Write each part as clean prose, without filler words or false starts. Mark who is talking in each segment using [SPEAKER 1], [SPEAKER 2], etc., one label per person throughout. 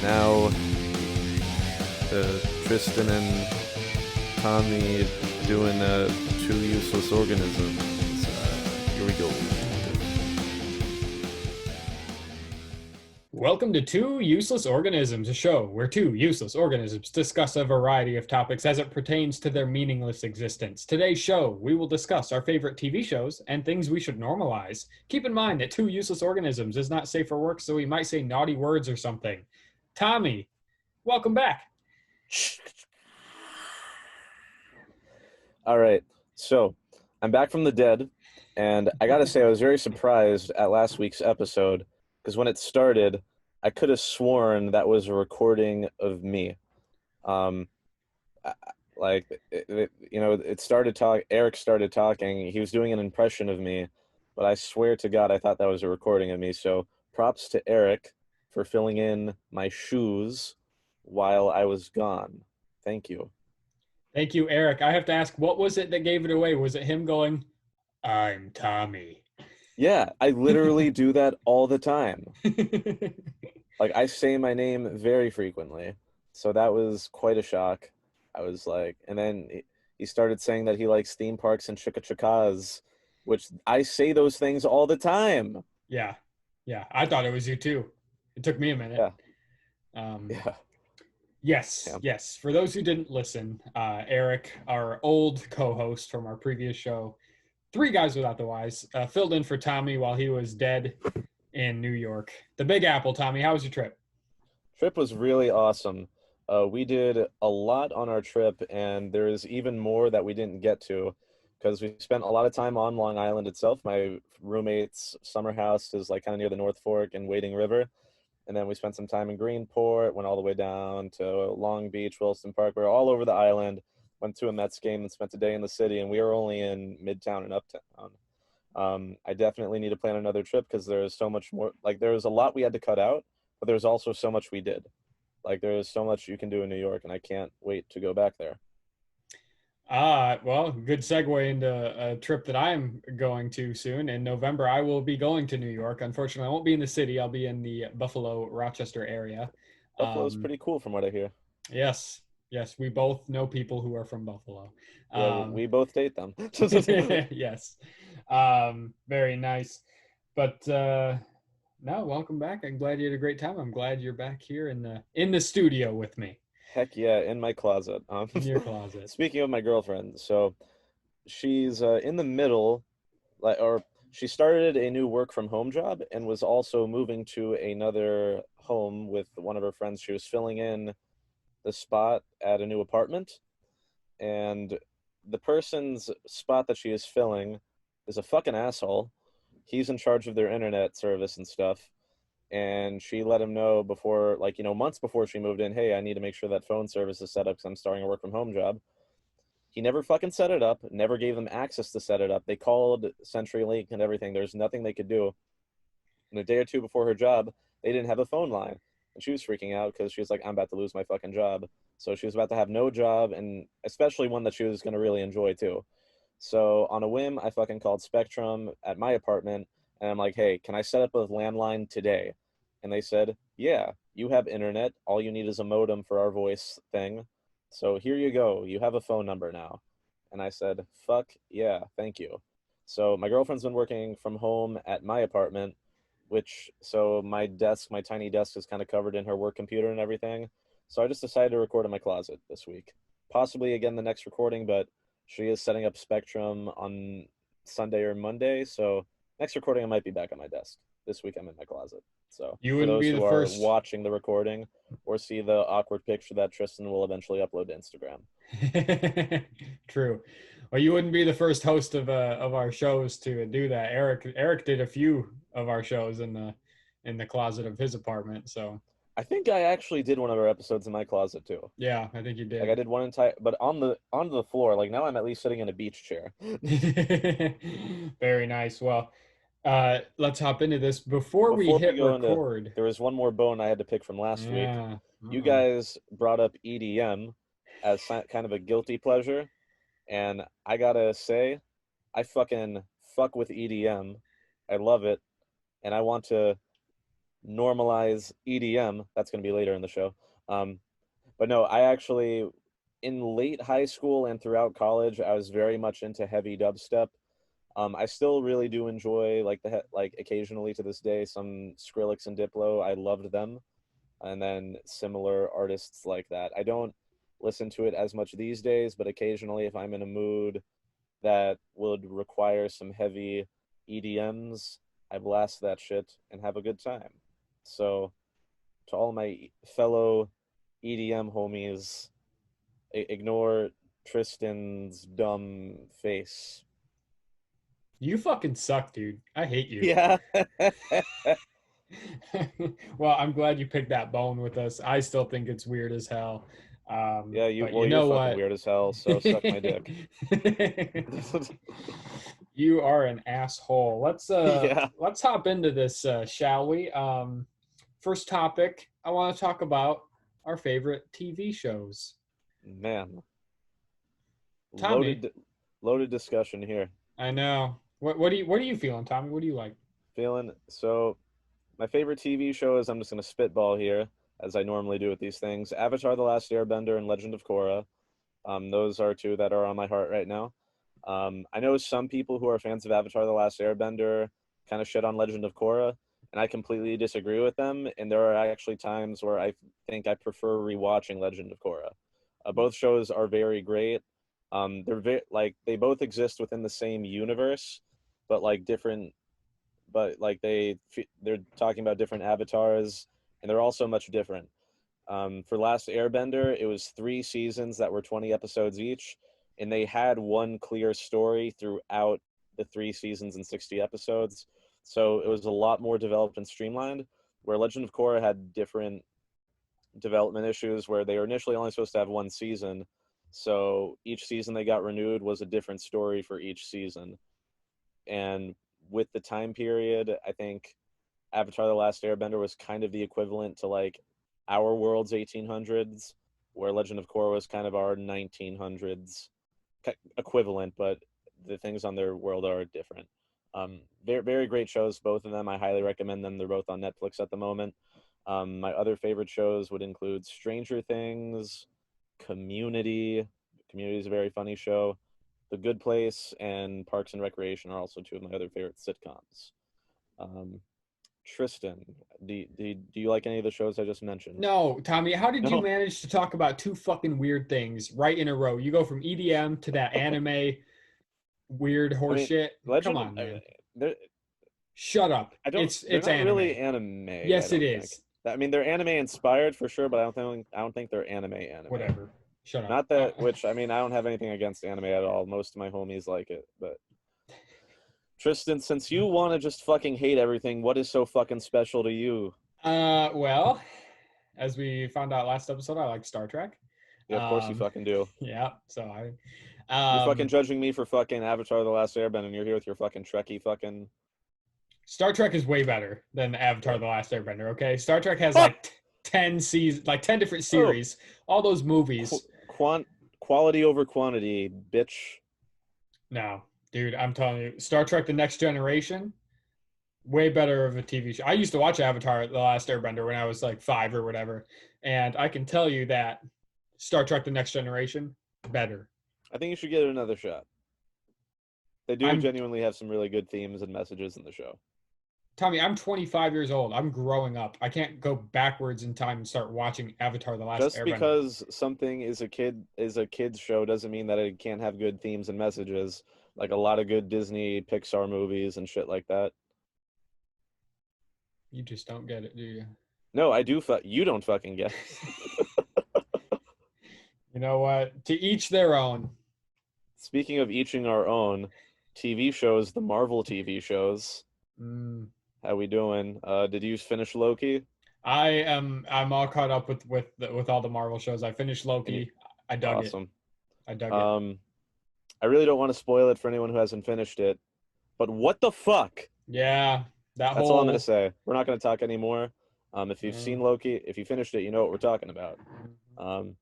[SPEAKER 1] now Tristan and Tommy doing Two Useless Organisms. Here we go.
[SPEAKER 2] Welcome to Two Useless Organisms, a show where two useless organisms discuss a variety of topics as it pertains to their meaningless existence. Today's show, we will discuss our favorite TV shows and things we should normalize. Keep in mind that Two Useless Organisms is not safe for work, so we might say naughty words or something. Tommy, welcome back.
[SPEAKER 1] All right, so I'm back from the dead, and I gotta say I was very surprised at last week's episode because when it started, I could have sworn that was a recording of me. Um, it started talk. Eric started talking. He was doing an impression of me, but I swear to God, I thought that was a recording of me. So props to Eric for filling in my shoes while I was gone. Thank you.
[SPEAKER 2] Thank you, Eric. I have to ask, what was it that gave it away? Was it him going, "I'm Tommy"?
[SPEAKER 1] Yeah, I literally do that all the time. Like, I say my name very frequently. So that was quite a shock. I was like, and then he started saying that he likes theme parks and chicka chickas, which I say those things all the time.
[SPEAKER 2] Yeah, I thought it was you too. It took me a minute.
[SPEAKER 1] Yeah,
[SPEAKER 2] Um,
[SPEAKER 1] yeah,
[SPEAKER 2] Yes,
[SPEAKER 1] yeah.
[SPEAKER 2] yes. For those who didn't listen, Eric, our old co-host from our previous show, Three Guys Without the Wise, filled in for Tommy while he was dead in New York. The Big Apple, Tommy. How was your trip?
[SPEAKER 1] Trip was really awesome. We did a lot on our trip, and there's even more that we didn't get to because we spent a lot of time on Long Island itself. My roommate's summer house is like kind of near the North Fork and Wading River. And then we spent some time in Greenport, went all the way down to Long Beach, Wilson Park. We were all over the island, went to a Mets game and spent a day in the city, and we were only in Midtown and Uptown. I definitely need to plan another trip because there's so much more. Like, there was a lot we had to cut out, but there's also so much we did. Like, there's so much you can do in New York, and I can't wait to go back there.
[SPEAKER 2] Well, good segue into a trip that I'm going to soon. In November, I will be going to New York. Unfortunately, I won't be in the city. I'll be in the Buffalo, Rochester area.
[SPEAKER 1] Buffalo's
[SPEAKER 2] Um,
[SPEAKER 1] pretty cool from what I hear.
[SPEAKER 2] yes, yes, we both know people who are from Buffalo.
[SPEAKER 1] Yeah,
[SPEAKER 2] Um,
[SPEAKER 1] we both date them.
[SPEAKER 2] yes. Very nice. But no, welcome back. I'm glad you had a great time. I'm glad you're back here in the studio with me
[SPEAKER 1] Heck yeah, in my closet.
[SPEAKER 2] in your closet.
[SPEAKER 1] Speaking of my girlfriend, so she's in the middle, or she started a new work from home job and was also moving to another home with one of her friends. She was filling in the spot at a new apartment, and the person's spot that she is filling is a fucking asshole. He's in charge of their internet service and stuff. And she let him know before, like, months before she moved in, hey, I need to make sure that phone service is set up because I'm starting a work from home job. He never fucking set it up, never gave them access to set it up. They called CenturyLink and everything. There's nothing they could do. And a day or two before her job, they didn't have a phone line. And she was freaking out because she was like, I'm about to lose my fucking job. So she was about to have no job, and especially one that she was going to really enjoy too. So on a whim, I fucking called Spectrum at my apartment, and I'm like, hey, can I set up a landline today? And they said, yeah, you have internet. All you need is a modem for our voice thing. So here you go. You have a phone number now. And I said, fuck yeah, thank you. So my girlfriend's been working from home at my apartment, so my desk, my tiny desk is kind of covered in her work computer and everything. So I just decided to record in my closet this week. Possibly again the next recording, but she is setting up Spectrum on Sunday or Monday. So next recording, I might be back on my desk. This week, I'm in my closet. So
[SPEAKER 2] You
[SPEAKER 1] for
[SPEAKER 2] wouldn't
[SPEAKER 1] those
[SPEAKER 2] be the
[SPEAKER 1] who are
[SPEAKER 2] first.
[SPEAKER 1] watching the recording or see the awkward picture that Tristan will eventually upload to Instagram.
[SPEAKER 2] True. Well, you wouldn't be the first host of our shows to do that. Eric did a few of our shows in the closet of his apartment. So
[SPEAKER 1] I think I actually did one of our episodes in my closet too.
[SPEAKER 2] yeah, I think you
[SPEAKER 1] Like I
[SPEAKER 2] did.
[SPEAKER 1] did one entire, but on the floor. Like now, I'm at least sitting in a beach chair.
[SPEAKER 2] Very nice. Well, let's hop into this before we
[SPEAKER 1] Before we
[SPEAKER 2] hit
[SPEAKER 1] go into,
[SPEAKER 2] record.
[SPEAKER 1] there was one more bone I had to pick from last week.
[SPEAKER 2] Yeah.
[SPEAKER 1] You
[SPEAKER 2] Uh-oh.
[SPEAKER 1] guys brought up EDM as kind of a guilty pleasure, and I gotta say, I fucking fuck with EDM. I love it, and I want to normalize EDM. That's going to be later in the show. But no, I actually, in late high school and throughout college, I was very much into heavy dubstep. I still really do enjoy like occasionally to this day some Skrillex and Diplo. I loved them, and then similar artists like that. I don't listen to it as much these days, but occasionally if I'm in a mood that would require some heavy EDMs, I blast that shit and have a good time. So to all my fellow EDM homies, ignore Tristan's dumb face.
[SPEAKER 2] You fucking suck, dude. I hate you.
[SPEAKER 1] Yeah.
[SPEAKER 2] Well, I'm glad you picked that bone with us. I still think it's weird as hell.
[SPEAKER 1] Yeah,
[SPEAKER 2] But you
[SPEAKER 1] you're
[SPEAKER 2] know
[SPEAKER 1] fucking
[SPEAKER 2] what?
[SPEAKER 1] weird as hell, so suck my dick.
[SPEAKER 2] You are an asshole.
[SPEAKER 1] Yeah,
[SPEAKER 2] Let's hop into this, shall we? First topic, I want to talk about our favorite TV shows.
[SPEAKER 1] man.
[SPEAKER 2] Tommy,
[SPEAKER 1] Loaded discussion here.
[SPEAKER 2] I know. What are you feeling, Tommy? What do you like?
[SPEAKER 1] Feeling so my favorite TV shows, I'm just gonna spitball here, as I normally do with these things. Avatar The Last Airbender and Legend of Korra. Those are two that are on my heart right now. I know some people who are fans of Avatar The Last Airbender kind of shit on Legend of Korra, and I completely disagree with them. And there are actually times where I think I prefer rewatching Legend of Korra. Both shows are very great. Like they both exist within the same universe, but like different. But like they're talking about different avatars, and they're also much different. For Last Airbender, it was 3 seasons that were 20 episodes each, and they had one clear story throughout the 3 seasons and 60 episodes. So it was a lot more developed and streamlined. Where Legend of Korra had different development issues, where they were initially only supposed to have 1 season. So each season they got renewed was a different story for each season. And with the time period, I think Avatar The Last Airbender was kind of the equivalent to like our world's 1800s, where Legend of Korra was kind of our 1900s equivalent, but the things on their world are different. Very, very great shows, both of them. I highly recommend them. They're both on Netflix at the moment. My other favorite shows would include Stranger Things, Community. Community is a very funny show. The Good Place and Parks and Recreation are also two of my other favorite sitcoms. Um, Tristan, do you like any of the shows I just mentioned?
[SPEAKER 2] No, Tommy, how did you
[SPEAKER 1] No.
[SPEAKER 2] manage to talk about two fucking weird things right in a row? You go from EDM to that anime weird
[SPEAKER 1] I mean,
[SPEAKER 2] horseshit. Come
[SPEAKER 1] Legend.
[SPEAKER 2] on, man.
[SPEAKER 1] They're
[SPEAKER 2] Shut up.
[SPEAKER 1] I don't. They're
[SPEAKER 2] It's
[SPEAKER 1] not really
[SPEAKER 2] anime.
[SPEAKER 1] anime. I
[SPEAKER 2] Yes, it
[SPEAKER 1] don't think.
[SPEAKER 2] is.
[SPEAKER 1] I mean, they're anime inspired for sure, but I don't think they're anime.
[SPEAKER 2] Whatever. Shut up.
[SPEAKER 1] Not that. Which I mean, I don't have anything against anime at all. Most of my homies like it, but Tristan, since you want to just fucking hate everything, what is so fucking special to you?
[SPEAKER 2] Well, as we found out last episode, I like Star Trek.
[SPEAKER 1] Yeah, of course you
[SPEAKER 2] Um,
[SPEAKER 1] fucking do.
[SPEAKER 2] yeah, so I
[SPEAKER 1] You're fucking
[SPEAKER 2] um
[SPEAKER 1] judging me for fucking Avatar: The Last Airbender, and you're here with your fucking Trekkie fucking.
[SPEAKER 2] Star Trek is way better than Avatar:
[SPEAKER 1] Yeah.
[SPEAKER 2] The Last Airbender. Okay, Star Trek has
[SPEAKER 1] Ah!
[SPEAKER 2] like 10 seasons, like 10 different
[SPEAKER 1] Oh,
[SPEAKER 2] series. All those
[SPEAKER 1] qu-
[SPEAKER 2] movies.
[SPEAKER 1] quality over quantity, bitch.
[SPEAKER 2] No, dude, I'm telling you, Star Trek: The Next Generation, way better of a TV show. I used to watch Avatar: The Last Airbender when I was like 5 or whatever, and I can tell you that Star Trek: The Next Generation better.
[SPEAKER 1] I think you should give it another shot. They do
[SPEAKER 2] I'm
[SPEAKER 1] genuinely have some really good themes and messages in the show.
[SPEAKER 2] Tommy, I'm 25 years old. I'm growing up. I can't go backwards in time and start watching Avatar: The Last
[SPEAKER 1] Just
[SPEAKER 2] Airbender.
[SPEAKER 1] because something is a kids show doesn't mean that it can't have good themes and messages. Like a lot of good Disney Pixar movies and shit like that.
[SPEAKER 2] You just don't get it, do you?
[SPEAKER 1] No, I do. You don't fucking get it.
[SPEAKER 2] You know what? To each their own.
[SPEAKER 1] Speaking of eaching our own, TV shows, the Marvel TV shows.
[SPEAKER 2] Mm.
[SPEAKER 1] How we doing? Did you finish Loki?
[SPEAKER 2] I'm all caught up with all the Marvel shows. I finished
[SPEAKER 1] And you,
[SPEAKER 2] Loki. I dug it.
[SPEAKER 1] awesome.
[SPEAKER 2] I dug it.
[SPEAKER 1] Um, I really don't want to spoil it for anyone who hasn't finished it, but what the fuck?
[SPEAKER 2] Yeah, that
[SPEAKER 1] That's all I'm gonna
[SPEAKER 2] whole
[SPEAKER 1] say. We're not gonna talk anymore. If you've
[SPEAKER 2] uh,
[SPEAKER 1] seen Loki, if you finished it, you know what we're talking about. Um,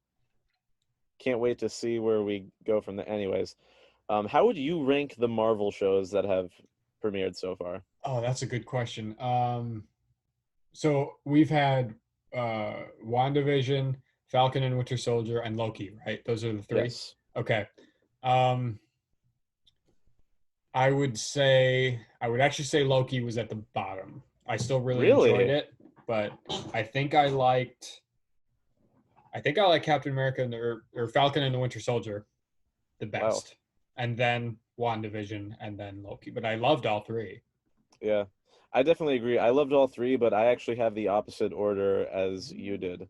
[SPEAKER 1] can't wait to see where we go from there. Anyways, how would you rank the Marvel shows that have premiered so far?
[SPEAKER 2] oh, that's a good question. So we've had WandaVision, Falcon and Winter Soldier, and Loki, right? Those are the three.
[SPEAKER 1] Yes.
[SPEAKER 2] Okay. Um, I would say I would actually say Loki was at the bottom. I still really enjoyed
[SPEAKER 1] Really?
[SPEAKER 2] it, but I think I liked I think I like Captain America or Falcon and the Winter Soldier the
[SPEAKER 1] Wow.
[SPEAKER 2] best, and then WandaVision, and then Loki. But I loved all three.
[SPEAKER 1] Yeah. I definitely agree. I loved all three, but I actually have the opposite order as you did,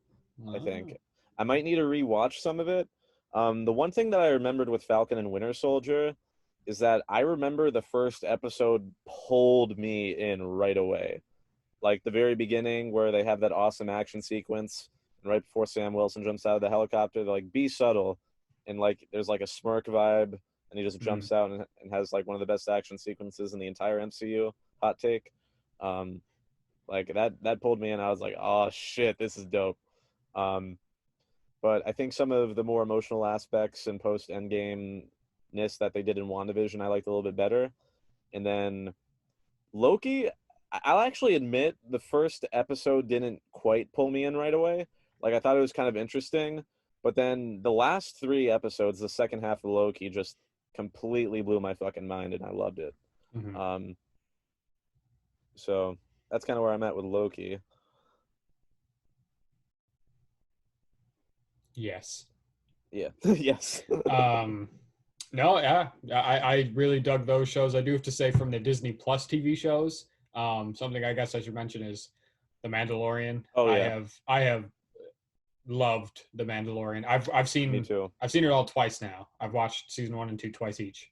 [SPEAKER 1] I think.
[SPEAKER 2] Oh.
[SPEAKER 1] I might need to rewatch some of it. The one thing that I remembered with Falcon and Winter Soldier is that I remember the first episode pulled me in right away. Like the very beginning where they have that awesome action sequence, and right before Sam Wilson jumps out of the helicopter, they're like, be subtle. And like there's like a smirk vibe, and he just
[SPEAKER 2] Mm.
[SPEAKER 1] jumps out and has like one of the best action sequences in the entire MCU. Hot take. Um, like that pulled me in. I was like, oh shit, this is dope. Um, but I think some of the more emotional aspects and post Endgame ness that they did in WandaVision, I liked a little bit better. And then Loki, I'll actually admit the first episode didn't quite pull me in right away. Like I thought it was kind of interesting, but then the last three episodes, the second half of Loki, just completely blew my fucking mind, and I loved it.
[SPEAKER 2] Hmm.
[SPEAKER 1] Um, so that's kind of where I'm at with Loki.
[SPEAKER 2] Yes.
[SPEAKER 1] Yeah. Yes.
[SPEAKER 2] Um, no, yeah, I really dug those shows. I do have to say, from the Disney Plus TV shows, something I guess I should mention is The Mandalorian.
[SPEAKER 1] Oh
[SPEAKER 2] I
[SPEAKER 1] yeah,
[SPEAKER 2] have I have loved The Mandalorian.
[SPEAKER 1] me too.
[SPEAKER 2] I've seen it all twice now. I've watched season one and two twice each,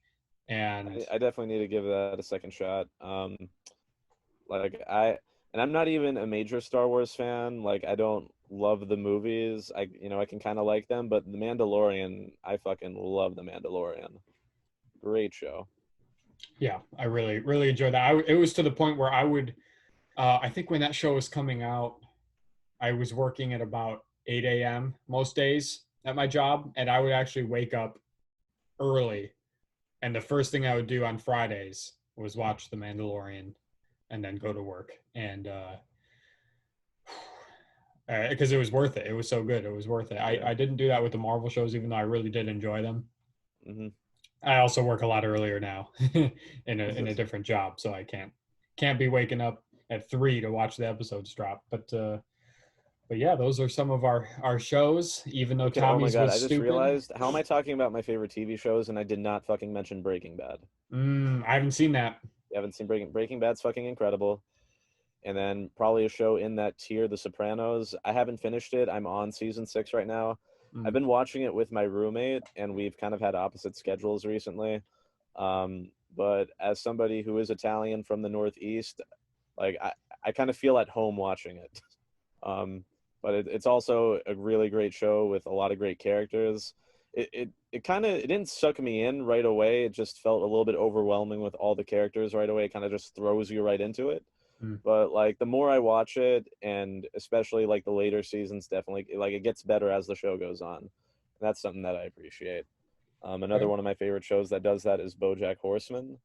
[SPEAKER 2] and
[SPEAKER 1] I definitely need to give that a second shot. Like and I'm not even a major Star Wars fan. Like I don't love the movies. I can kind of like them, but The Mandalorian, I fucking love The Mandalorian. Great show.
[SPEAKER 2] yeah, I really enjoyed that. It was to the point where I would, I think when that show was coming out, I was working at about 8 a.m. most days at my job, and I would actually wake up early. And the first thing I would do on Fridays was watch The Mandalorian and then go to work. And because it was worth it. It was so good. It was worth it.
[SPEAKER 1] Yeah.
[SPEAKER 2] I didn't do that with the Marvel shows, even though I really did enjoy them.
[SPEAKER 1] Hmm.
[SPEAKER 2] I also work a lot earlier now in a different job, so I can't be waking up at 3 to watch the episodes drop. But yeah, those are some of our shows. Even though
[SPEAKER 1] Okay. Oh my
[SPEAKER 2] Tommy's
[SPEAKER 1] God,
[SPEAKER 2] was
[SPEAKER 1] I just
[SPEAKER 2] stupid.
[SPEAKER 1] realized how am I talking about my favorite TV shows and I did not fucking mention Breaking Bad.
[SPEAKER 2] I haven't seen that.
[SPEAKER 1] You haven't seen Breaking Bad's fucking incredible. And then probably a show in that tier, The Sopranos. I haven't finished it. I'm on season 6 right now. I've
[SPEAKER 2] Mm.
[SPEAKER 1] been watching it with my roommate, and we've kind of had opposite schedules recently. But as somebody who is Italian from the Northeast, like I kind of feel at home watching it. Um, but it's also a really great show with a lot of great characters. It kind of it didn't suck me in right away. It just felt a little bit overwhelming with all the characters right away. It kind of just throws you right into it.
[SPEAKER 2] Mm.
[SPEAKER 1] But like the more I watch it, and especially like the later seasons, definitely like it gets better as the show goes on. That's something that I appreciate. Another
[SPEAKER 2] Okay.
[SPEAKER 1] one of my favorite shows that does that is BoJack Horseman.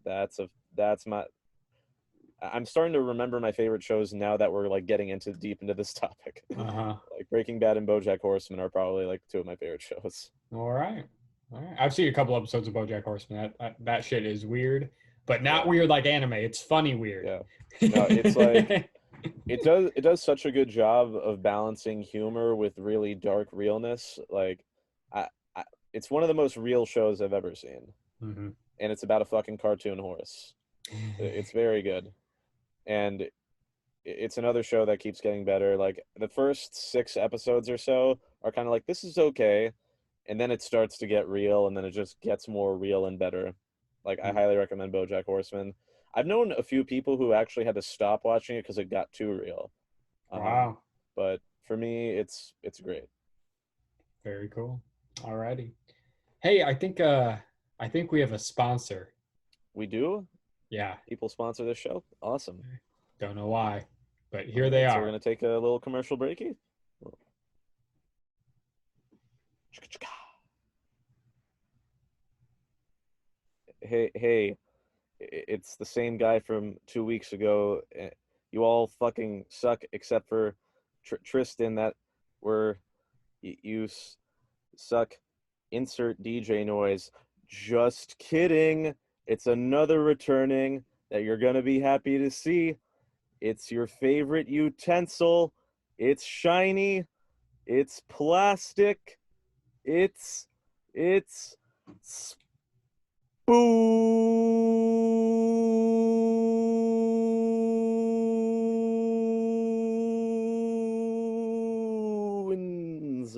[SPEAKER 1] That's my I'm starting to remember my favorite shows now that we're like getting into deep into this topic.
[SPEAKER 2] Uh-huh.
[SPEAKER 1] Like Breaking Bad and BoJack Horseman are probably like two of my favorite shows.
[SPEAKER 2] All right. All right. I've seen a couple episodes of BoJack Horseman. That shit is weird, but not
[SPEAKER 1] Yeah,
[SPEAKER 2] weird like anime. It's funny weird.
[SPEAKER 1] yeah. No, it's like it does such a good job of balancing humor with really dark realness. Like, I it's one of the most real shows I've ever seen,
[SPEAKER 2] Hmm.
[SPEAKER 1] and it's about a fucking cartoon horse. It's very good, and it's another show that keeps getting better. Like the first 6 episodes or so are kind of like this is okay, and then it starts to get real, and then it just gets more real and better. Like I highly recommend BoJack Horseman. I've known a few people who actually had to stop watching it because it got too real. Um,
[SPEAKER 2] Wow.
[SPEAKER 1] but for me, it's great.
[SPEAKER 2] Very cool. All righty. Hey, I think we have a sponsor.
[SPEAKER 1] We do.
[SPEAKER 2] Yeah.
[SPEAKER 1] People sponsor this show. Awesome.
[SPEAKER 2] Don't know why, but
[SPEAKER 1] All
[SPEAKER 2] here they
[SPEAKER 1] right, so we're
[SPEAKER 2] are.
[SPEAKER 1] gonna take a little commercial breaky. Hey, it's the same guy from 2 weeks ago. you all fucking suck except for Tristan. That where you suck. Insert DJ noise. Just kidding. It's another returning that you're gonna be happy to see. It's your favorite utensil. It's shiny. It's plastic. It's spoons.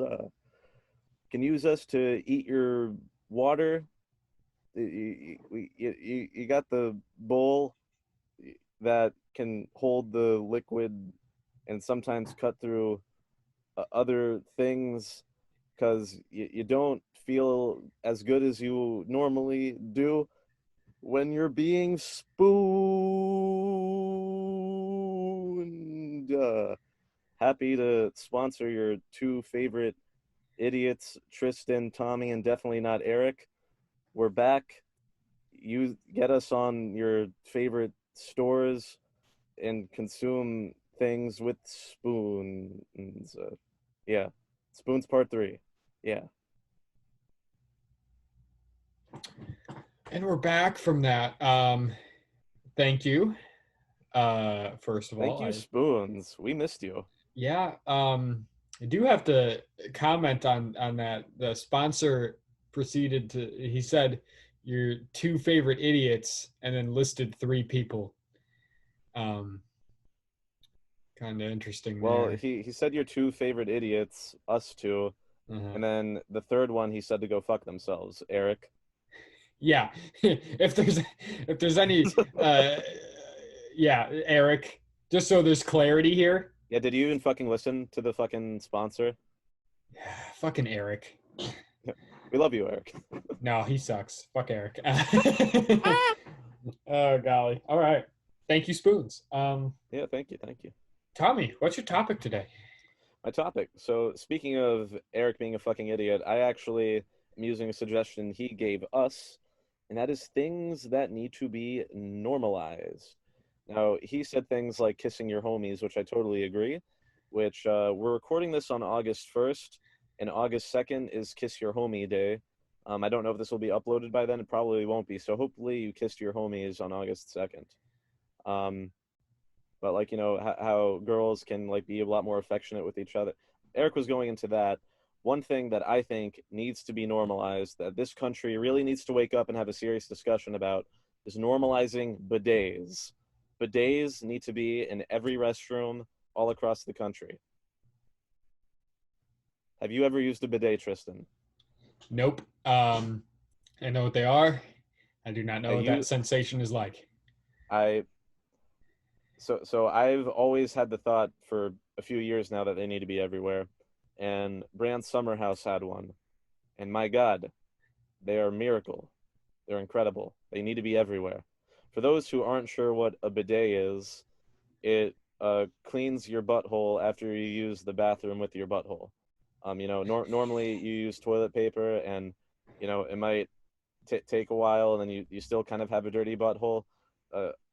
[SPEAKER 1] Can use us to eat your water. You got the bowl that can hold the liquid and sometimes cut through other things because you don't feel as good as you normally do when you're being spooned. Happy to sponsor your two favorite idiots, Tristan, Tommy, and definitely not Eric. We're back. You get us on your favorite stores and consume things with spoons. Yeah. Spoons Part 3. Yeah.
[SPEAKER 2] And we're back from that. Thank you. First of
[SPEAKER 1] Thank
[SPEAKER 2] all,
[SPEAKER 1] you, Spoons. We missed you.
[SPEAKER 2] yeah. I do have to comment on that. The sponsor proceeded to. He said your two favorite idiots, and then listed three people. Um, Kind of interesting
[SPEAKER 1] Well,
[SPEAKER 2] there.
[SPEAKER 1] he said your two favorite idiots, us two,
[SPEAKER 2] Uh-huh.
[SPEAKER 1] and then the third one he said to go fuck themselves, Eric.
[SPEAKER 2] Yeah, if there's any, yeah, Eric. Just so there's clarity here.
[SPEAKER 1] Yeah, did you even fucking listen to the fucking sponsor?
[SPEAKER 2] Fucking Eric.
[SPEAKER 1] We love you, Eric.
[SPEAKER 2] No, he sucks. Fuck Eric. Oh golly. All right. Thank you, Spoons.
[SPEAKER 1] Yeah, thank you.
[SPEAKER 2] Tommy, what's your topic today?
[SPEAKER 1] My topic. So speaking of Eric being a fucking idiot, I actually am using a suggestion he gave us, and that is things that need to be normalized. Now, he said things like kissing your homies, which I totally agree, which we're recording this on August 1st, and August 2nd is Kiss Your Homie Day. I don't know if this will be uploaded by then. It probably won't be. So hopefully you kissed your homies on August 2nd. Um, but like, how girls can like be a lot more affectionate with each other. Eric was going into that. One thing that I think needs to be normalized, that this country really needs to wake up and have a serious discussion about, is normalizing bidets. Bidets need to be in every restroom all across the country. Have you ever used a bidet, Tristan?
[SPEAKER 2] Nope. I know what they are. I do not know what that
[SPEAKER 1] You,
[SPEAKER 2] sensation is like.
[SPEAKER 1] I, so I've always had the thought for a few years now that they need to be everywhere, and Brand Summer House had one, and my God, they are a miracle. They're incredible. They need to be everywhere. For those who aren't sure what a bidet is, it cleans your butthole after you use the bathroom with your butthole. Normally you use toilet paper, and it might take a while, and then you still kind of have a dirty butthole.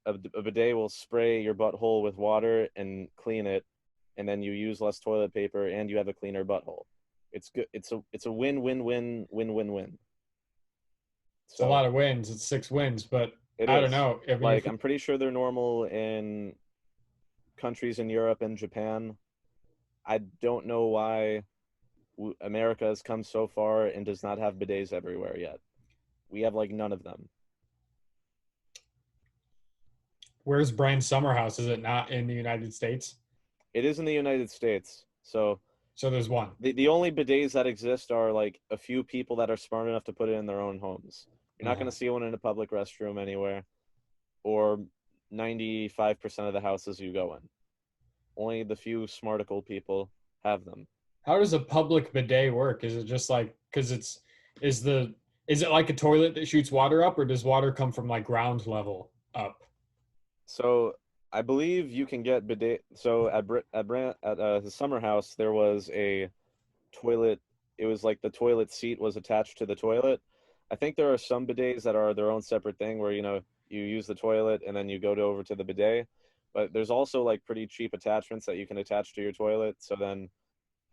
[SPEAKER 1] A bidet will spray your butthole with water and clean it, and then you use less toilet paper, and you have a cleaner butthole. It's good. It's a win-win-win-win-win-win.
[SPEAKER 2] It's a
[SPEAKER 1] So
[SPEAKER 2] lot of wins. It's 6 wins, but
[SPEAKER 1] it
[SPEAKER 2] I don't
[SPEAKER 1] is.
[SPEAKER 2] know. I mean,
[SPEAKER 1] Like, I'm pretty sure they're normal in countries in Europe and Japan. I don't know why America has come so far and does not have bidets everywhere yet. We have like none of them.
[SPEAKER 2] where's Brian Summerhouse? Is it not in the United States?
[SPEAKER 1] It is in the United States. So
[SPEAKER 2] So there's one.
[SPEAKER 1] the only bidets that exist are like a few people that are smart enough to put it in their own homes. You're not going
[SPEAKER 2] Uh-huh.
[SPEAKER 1] to see one in a public restroom anywhere, or 95% of the houses you go in. Only the few smarticle people have them.
[SPEAKER 2] How does a public bidet work? Is it just like because is the is it like a toilet that shoots water up, or does water come from like ground level up?
[SPEAKER 1] So I believe you can get bidet. So at his summer house there was a toilet. It was like the toilet seat was attached to the toilet. I think there are some bidets that are their own separate thing where you use the toilet and then you go over to the bidet. But there's also like pretty cheap attachments that you can attach to your toilet. So then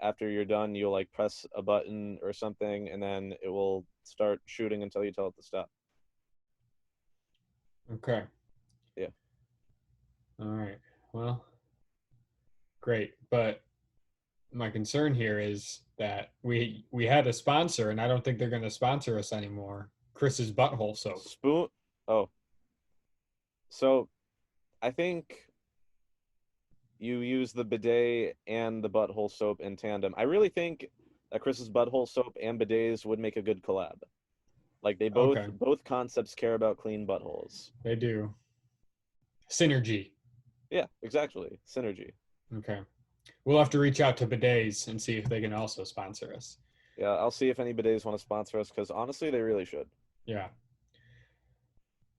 [SPEAKER 1] after you're done, you'll like press a button or something, and then it will start shooting until you tell it to stop.
[SPEAKER 2] Okay.
[SPEAKER 1] Yeah.
[SPEAKER 2] All right. Well, great. But my concern here is that we had a sponsor, and I don't think they're going to sponsor us anymore. Chris's butthole soap.
[SPEAKER 1] Spoon. Oh, so I think you use the bidet and the butthole soap in tandem. I really think that Chris's butthole soap and bidets would make a good collab. Like they
[SPEAKER 2] Okay.
[SPEAKER 1] both concepts care about clean buttholes.
[SPEAKER 2] They do. Synergy.
[SPEAKER 1] Yeah, exactly. Synergy.
[SPEAKER 2] Okay. We'll have to reach out to bidets and see if they can also sponsor us.
[SPEAKER 1] Yeah, I'll see if any bidets want to sponsor us because honestly, they really should.
[SPEAKER 2] Yeah.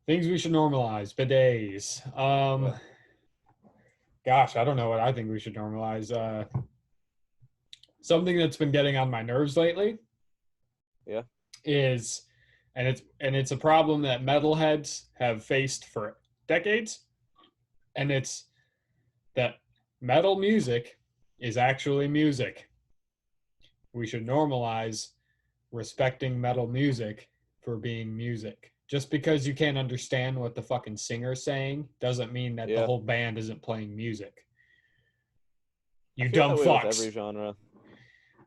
[SPEAKER 2] Things we should normalize. Bidets.
[SPEAKER 1] Yeah.
[SPEAKER 2] Gosh, I don't know what I think we should normalize. Something that's been getting on my nerves lately.
[SPEAKER 1] Yeah.
[SPEAKER 2] Is, and it's a problem that metalheads have faced for decades, and it's that metal music is actually music. We should normalize respecting metal music for being music. Just because you can't understand what the fucking singer's saying doesn't mean that the whole band isn't playing music. You dumb fucks.
[SPEAKER 1] With every genre.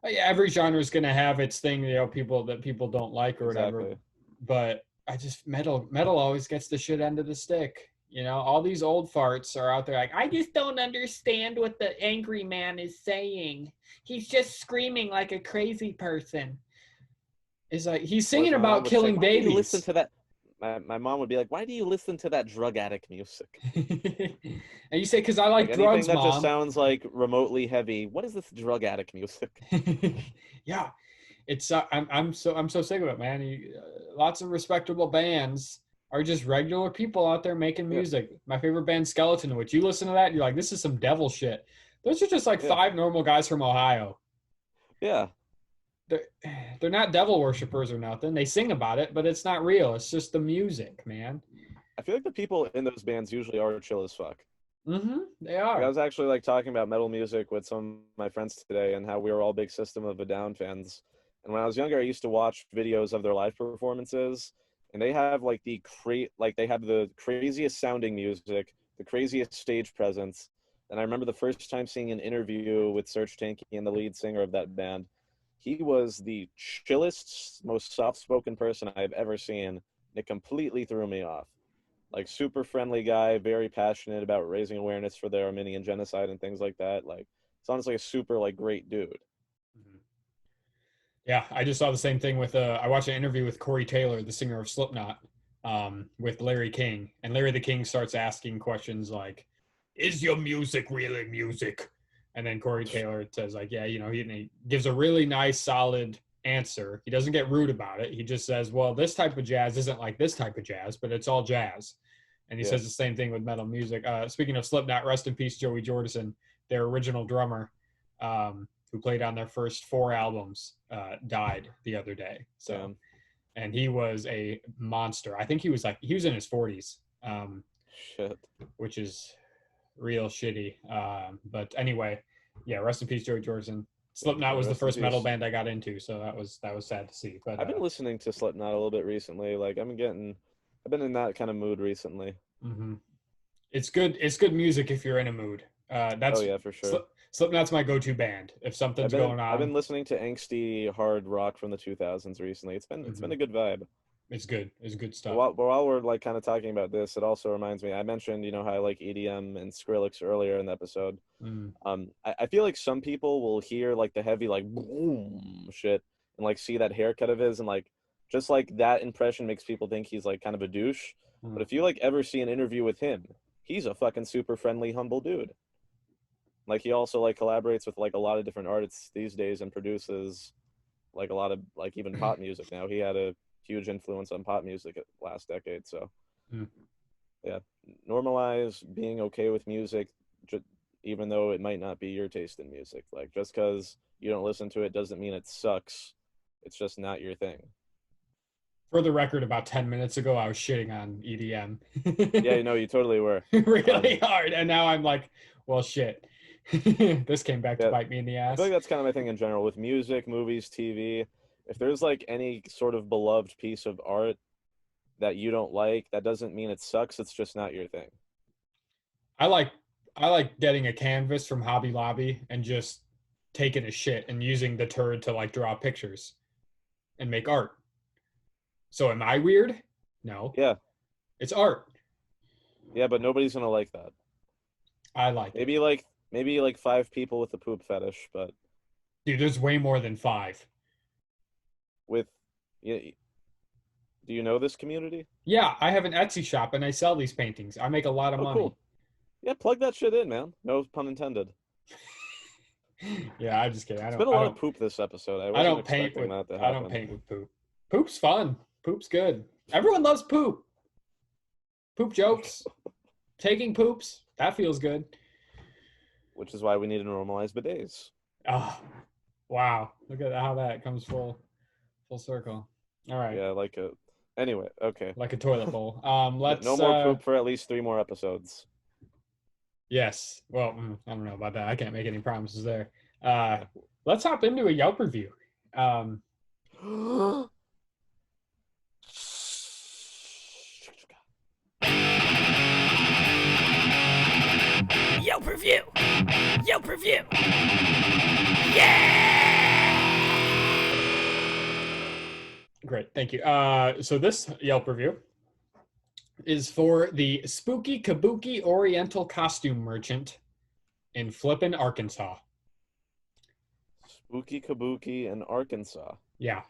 [SPEAKER 2] Every genre is going to have its thing, people don't like or whatever.
[SPEAKER 1] Exactly.
[SPEAKER 2] But I just metal always gets the shit end of the stick. All these old farts are out there like, I just don't understand what the angry man is saying. He's just screaming like a crazy person. It's like he's singing about killing babies.
[SPEAKER 1] Why do you listen to that? My mom would be like, "Why do you listen to that drug addict music?"
[SPEAKER 2] And you say, "Because I like drugs,
[SPEAKER 1] anything that
[SPEAKER 2] Mom."
[SPEAKER 1] Just sounds like remotely heavy. What is this drug addict music?
[SPEAKER 2] Yeah, it's I'm so sick of it, man. Lots of respectable bands are just regular people out there making music. Yeah. My favorite band, Skeleton, which you listen to that, you're like, this is some devil shit. Those are just like five normal guys from Ohio.
[SPEAKER 1] Yeah.
[SPEAKER 2] They're not devil worshippers or nothing. They sing about it, but it's not real. It's just the music, man.
[SPEAKER 1] I feel like the people in those bands usually are chill as fuck.
[SPEAKER 2] Mm-hmm. They are.
[SPEAKER 1] Like, I was actually like talking about metal music with some of my friends today and how we were all big System of a Down fans. And when I was younger, I used to watch videos of their live performances, and they have like they have the craziest sounding music, the craziest stage presence. And I remember the first time seeing an interview with Serj Tankian and the lead singer of that band. He was the chillest, most soft-spoken person I've ever seen. It completely threw me off. Like, super friendly guy, very passionate about raising awareness for the Armenian genocide and things like that. Like, it's honestly a super, like, great dude.
[SPEAKER 2] Mm-hmm. Yeah, I just saw the same thing with, I watched an interview with Corey Taylor, the singer of Slipknot, with Larry King. And Larry the King starts asking questions like, is your music really music? And then Corey Taylor says, like, yeah, he gives a really nice, solid answer. He doesn't get rude about it. He just says, well, this type of jazz isn't like this type of jazz, but it's all jazz. And he says the same thing with metal music. Speaking of Slipknot, rest in peace, Joey Jordison, their original drummer, who played on their first 4 albums, died the other day. So, and he was a monster. I think he was in his 40s.
[SPEAKER 1] Shit.
[SPEAKER 2] Which is real shitty. But anyway, yeah, rest in peace, Joey Jordison. Slipknot was the first metal band I got into, so that was sad to see. But
[SPEAKER 1] I've been listening to Slipknot a little bit recently. Like I've been in that kind of mood recently.
[SPEAKER 2] Mm-hmm. It's good music if you're in a mood. That's
[SPEAKER 1] for sure.
[SPEAKER 2] Slipknot's my go-to band if something's going on.
[SPEAKER 1] I've been listening to angsty hard rock from the 2000s recently. It's been a good vibe.
[SPEAKER 2] It's good stuff.
[SPEAKER 1] While we're like kind of talking about this, it also reminds me. I mentioned how I like EDM and Skrillex earlier in the episode. I feel like some people will hear like the heavy like boom shit and like see that haircut of his and like just like that impression makes people think he's like kind of a douche. But if you like ever see an interview with him, he's a fucking super friendly, humble dude. Like he also like collaborates with like a lot of different artists these days and produces like a lot of like even pop music now. He had a huge influence on pop music last decade. So yeah, normalize being okay with music, even though it might not be your taste in music. Like just because you don't listen to it doesn't mean it sucks. It's just not your thing.
[SPEAKER 2] For the record, about 10 minutes ago, I was shitting on EDM.
[SPEAKER 1] Yeah, you totally were.
[SPEAKER 2] Really hard. And now I'm like, well, shit. This came back to
[SPEAKER 1] Yeah,
[SPEAKER 2] bite me in the
[SPEAKER 1] I feel
[SPEAKER 2] ass.
[SPEAKER 1] like that's kind of my thing in general with music, movies, TV. If there's like any sort of beloved piece of art that you don't like, that doesn't mean it sucks. It's just not your thing.
[SPEAKER 2] I like I like getting a canvas from Hobby Lobby and just taking a shit and using the turd to like draw pictures and make art. So am I weird? No.
[SPEAKER 1] Yeah,
[SPEAKER 2] It's art.
[SPEAKER 1] yeah, but nobody's gonna like that.
[SPEAKER 2] I like it.
[SPEAKER 1] Maybe like 5 people with a poop fetish, but
[SPEAKER 2] Dude, there's way more than 5.
[SPEAKER 1] with, yeah, do you know this community?
[SPEAKER 2] Yeah, I have an Etsy shop and I sell these paintings. I make a lot of
[SPEAKER 1] Oh,
[SPEAKER 2] money.
[SPEAKER 1] cool. Yeah, plug that shit in, man. No pun intended.
[SPEAKER 2] Yeah, I'm just kidding.
[SPEAKER 1] It's been a lot of poop this episode. I wasn't expecting that to
[SPEAKER 2] I don't
[SPEAKER 1] happen.
[SPEAKER 2] paint with poop. Poop's fun. Poop's good. Everyone loves poop. Poop jokes. Taking poops. That feels good.
[SPEAKER 1] Which is why we need to normalize bidets.
[SPEAKER 2] Oh, wow. Look at how that comes full circle. All right.
[SPEAKER 1] Yeah, anyway, okay.
[SPEAKER 2] Like a toilet bowl. Let's
[SPEAKER 1] No more poop for at least 3 more episodes.
[SPEAKER 2] Yes. Well, I don't know about that. I can't make any promises there. Let's hop into a Yelp review.
[SPEAKER 3] Yelp review. Yelp review. Yeah!
[SPEAKER 2] Great. Thank you. So this Yelp review is for the Spooky Kabuki Oriental Costume Merchant in Flippin, Arkansas.
[SPEAKER 1] Spooky Kabuki in Arkansas.
[SPEAKER 2] Yeah.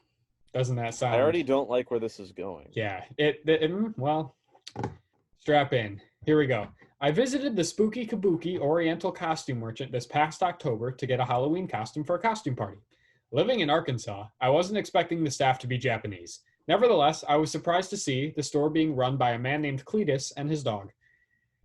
[SPEAKER 2] Doesn't that sound...
[SPEAKER 1] I already don't like where this is going.
[SPEAKER 2] Yeah. Well, strap in. Here we go. I visited the Spooky Kabuki Oriental Costume Merchant this past October to get a Halloween costume for a costume party. Living in Arkansas, I wasn't expecting the staff to be Japanese. Nevertheless, I was surprised to see the store being run by a man named Cletus and his dog.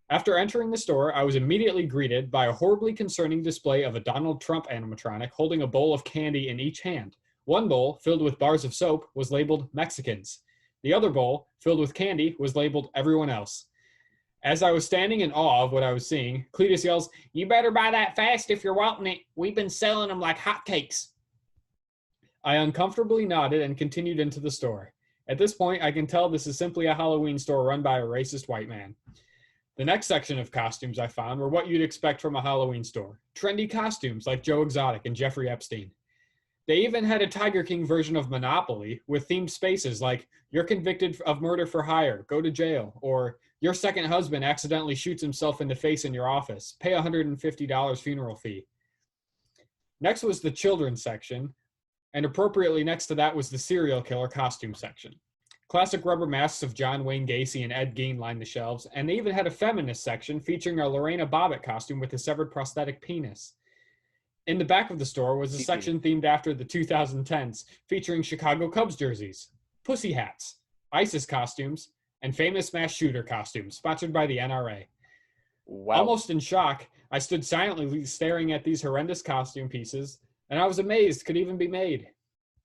[SPEAKER 2] After entering the store, I was immediately greeted by a horribly concerning display of a Donald Trump animatronic holding a bowl of candy in each hand. One bowl, filled with bars of soap, was labeled Mexicans. The other bowl, filled with candy, was labeled Everyone Else. As I was standing in awe of what I was seeing, Cletus yells, "You better buy that fast if you're wanting it. We've been selling them like hotcakes." I uncomfortably nodded and continued into the store. At this point, I can tell this is simply a Halloween store run by a racist white man. The next section of costumes I found were what you'd expect from a Halloween store. Trendy costumes like Joe Exotic and Jeffrey Epstein. They even had a Tiger King version of Monopoly with themed spaces like, "You're convicted of murder for hire, go to jail," or "Your second husband accidentally shoots himself in the face in your office, pay $150 funeral fee." Next was the children's section, and appropriately next to that was the serial killer costume section. Classic rubber masks of John Wayne Gacy and Ed Gein lined the shelves, and they even had a feminist section featuring a Lorena Bobbitt costume with a severed prosthetic penis. In the back of the store was a section themed after the 2010s, featuring Chicago Cubs jerseys, pussy hats, ISIS costumes, and famous mass shooter costumes, sponsored by the NRA.
[SPEAKER 1] Wow.
[SPEAKER 2] Almost in shock, I stood silently staring at these horrendous costume pieces, and I was amazed could even be made.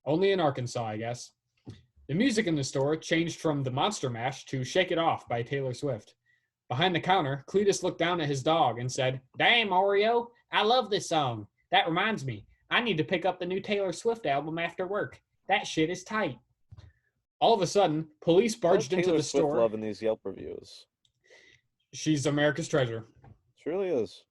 [SPEAKER 2] Only in Arkansas, I guess. The music in the store changed from the Monster Mash to Shake It Off by Taylor Swift. Behind the counter, Cletus looked down at his dog and said, "Damn, Oreo, I love this song. That reminds me, I need to pick up the new Taylor Swift album after work. That shit is tight." All of a sudden, police barged into the store.
[SPEAKER 1] Swift love in these Yelp reviews.
[SPEAKER 2] She's America's treasure.
[SPEAKER 1] She really is.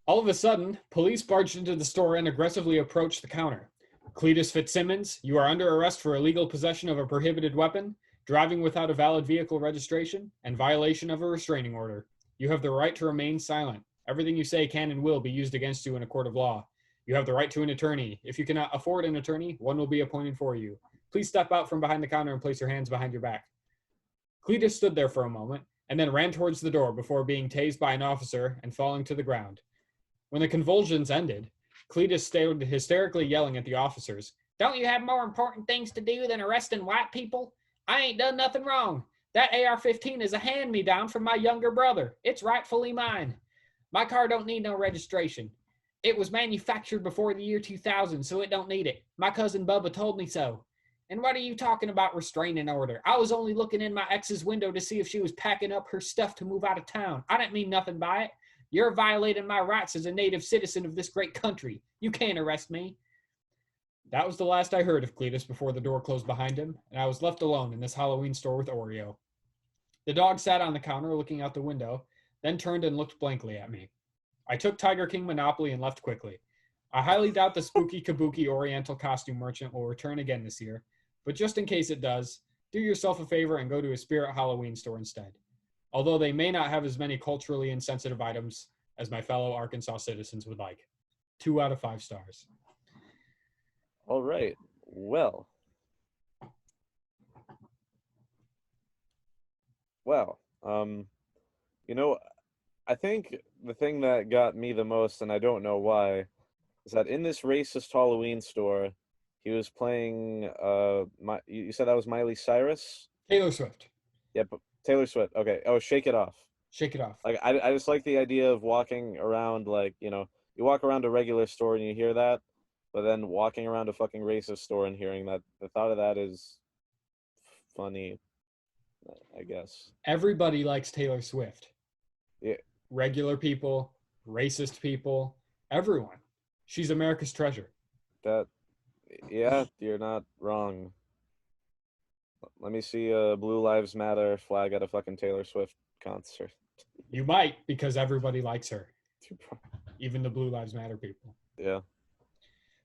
[SPEAKER 2] All of a sudden, police barged into the store and aggressively approached the counter. "Cletus Fitzsimmons, you are under arrest for illegal possession of a prohibited weapon, driving without a valid vehicle registration, and violation of a restraining order. You have the right to remain silent. Everything you say can and will be used against you in a court of law. You have the right to an attorney. If you cannot afford an attorney, one will be appointed for you. Please step out from behind the counter and place your hands behind your back." Cletus stood there for a moment and then ran towards the door before being tased by an officer and falling to the ground. When the convulsions ended, Cletus stayed hysterically yelling at the officers, "Don't you have more important things to do than arresting white people? I ain't done nothing wrong. That AR-15 is a hand-me-down from my younger brother. It's rightfully mine. My car don't need no registration. It was manufactured before the year 2000, so it don't need it. My cousin Bubba told me so. And what are you talking about restraining order? I was only looking in my ex's window to see if she was packing up her stuff to move out of town. I didn't mean nothing by it. You're violating my rights as a native citizen of this great country. You can't arrest me. That was the last I heard of Cletus before the door closed behind him, and I was left alone in this Halloween store with Oreo. The dog sat on the counter looking out the window, then turned and looked blankly at me. I took Tiger King Monopoly and left quickly. I highly doubt the spooky kabuki Oriental costume merchant will return again this year, but just in case it does, do yourself a favor and go to a Spirit Halloween store instead. Although they may not have as many culturally insensitive items as my fellow Arkansas citizens would like. 2 out of 5 stars.
[SPEAKER 1] All right. Well. Well, you know, I think the thing that got me the most, and I don't know why, is that in this racist Halloween store, he was playing, you said that was Miley Cyrus?
[SPEAKER 2] Taylor Swift.
[SPEAKER 1] Yep, Taylor Swift. Okay. Oh, Shake It Off.
[SPEAKER 2] Shake It Off.
[SPEAKER 1] Like, I just like the idea of walking around, like, you know, you walk around a regular store and you hear that, but then walking around a fucking racist store and hearing that, the thought of that is funny, I guess.
[SPEAKER 2] Everybody likes Taylor Swift.
[SPEAKER 1] Yeah.
[SPEAKER 2] Regular people, racist people, everyone. She's America's treasure.
[SPEAKER 1] Yeah, you're not wrong. Let me see a Blue Lives Matter flag at a fucking Taylor Swift concert.
[SPEAKER 2] You might, because everybody likes her. Even the Blue Lives Matter people.
[SPEAKER 1] Yeah.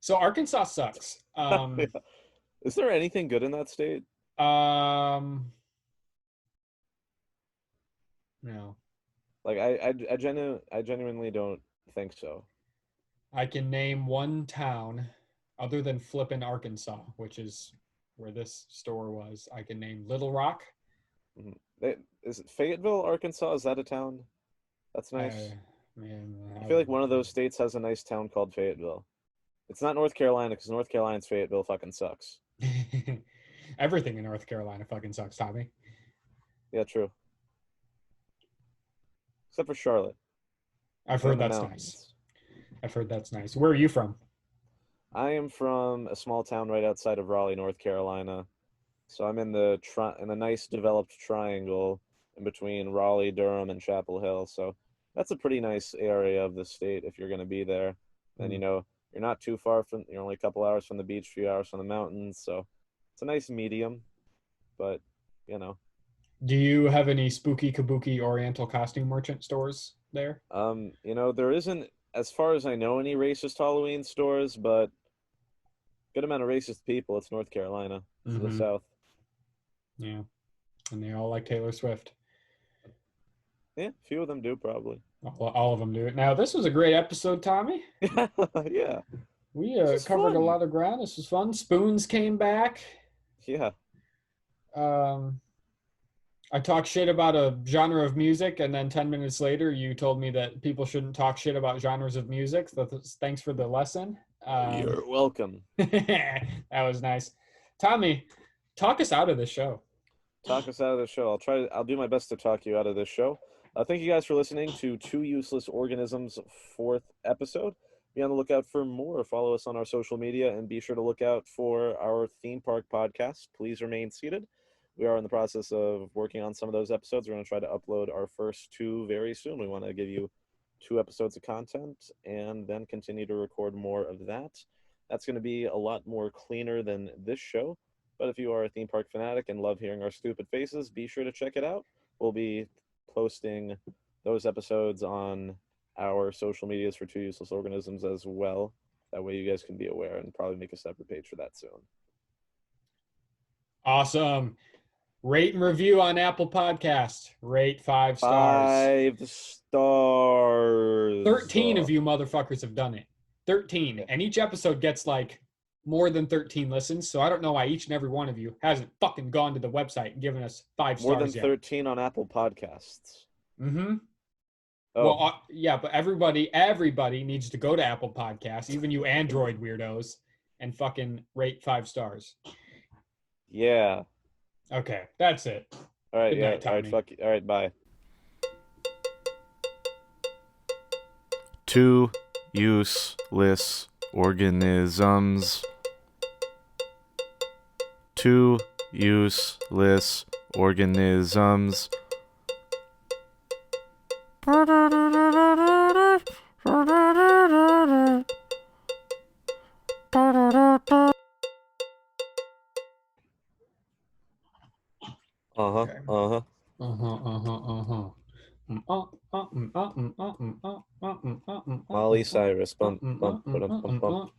[SPEAKER 2] So Arkansas sucks.
[SPEAKER 1] Yeah. Is there anything good in that state?
[SPEAKER 2] No.
[SPEAKER 1] Like, I genuinely don't think so.
[SPEAKER 2] I can name one town other than flippin' Arkansas, which is where this store was. I can name Little Rock.
[SPEAKER 1] Is it Fayetteville, Arkansas? Is that a town? That's nice.
[SPEAKER 2] Man,
[SPEAKER 1] I feel like one of those states has a nice town called Fayetteville. It's not North Carolina, because North Carolina's Fayetteville fucking sucks.
[SPEAKER 2] Everything in North Carolina fucking sucks, Tommy.
[SPEAKER 1] Yeah, true. Except for Charlotte.
[SPEAKER 2] I've heard that's nice. I've heard that's nice. Where are you from?
[SPEAKER 1] I am from a small town right outside of Raleigh, North Carolina. So I'm in the nice developed triangle in between Raleigh, Durham, and Chapel Hill. So that's a pretty nice area of the state if you're going to be there. And, you know, you're not too far from, you're only a couple hours from the beach, few hours from the mountains. So it's a nice medium, but, you know.
[SPEAKER 2] Do you have any spooky kabuki Oriental costume merchant stores there?
[SPEAKER 1] You know, there isn't, as far as I know, any racist Halloween stores, but good amount of racist people. It's North Carolina, to the south.
[SPEAKER 2] Yeah, and they all like Taylor Swift.
[SPEAKER 1] Yeah, a few of them do, probably.
[SPEAKER 2] All of them do it. Now, this was a great episode, Tommy.
[SPEAKER 1] Yeah.
[SPEAKER 2] We covered a lot of ground. This was fun. Spoons came back.
[SPEAKER 1] Yeah.
[SPEAKER 2] I talked shit about a genre of music, and then 10 minutes later, you told me that people shouldn't talk shit about genres of music. So thanks for the lesson.
[SPEAKER 1] You're welcome.
[SPEAKER 2] That was nice. Tommy, talk us out of this show.
[SPEAKER 1] Talk us out of the show. I'll do my best to talk you out of this show. Thank you guys for listening to Two Useless Organisms' 4th episode. Be on the lookout for more. Follow us on our social media, and be sure to look out for our theme park podcast, Please Remain Seated. We are in the process of working on some of those episodes. We're going to try to upload our first 2 very soon. We want to give you 2 episodes of content and then continue to record more of that. That's going to be a lot more cleaner than this show. But if you are a theme park fanatic and love hearing our stupid faces, be sure to check it out. We'll be posting those episodes on our social medias for Two Useless Organisms as well. That way you guys can be aware, and probably make a separate page for that soon.
[SPEAKER 2] Awesome. Rate and review on Apple Podcast. Rate 5 stars.
[SPEAKER 1] 5 stars.
[SPEAKER 2] 13 of you motherfuckers have done it. 13. And each episode gets like more than 13 listens. So I don't know why each and every one of you hasn't fucking gone to the website and given us 5 stars
[SPEAKER 1] More than 13 on Apple Podcasts.
[SPEAKER 2] Mm-hmm.
[SPEAKER 1] Oh.
[SPEAKER 2] Well, yeah, but everybody needs to go to Apple Podcasts, even you Android weirdos, and fucking rate 5 stars.
[SPEAKER 1] Yeah.
[SPEAKER 2] Okay, that's it.
[SPEAKER 1] All right,
[SPEAKER 2] Good
[SPEAKER 1] yeah.
[SPEAKER 2] night, Tommy.
[SPEAKER 1] All right, fuck you. All right, bye.
[SPEAKER 4] Two useless organisms.
[SPEAKER 1] two useless organisms.
[SPEAKER 2] Okay.
[SPEAKER 1] Uh-huh. Molly Cyrus. Bum, bum, ba-dum, bum, bum.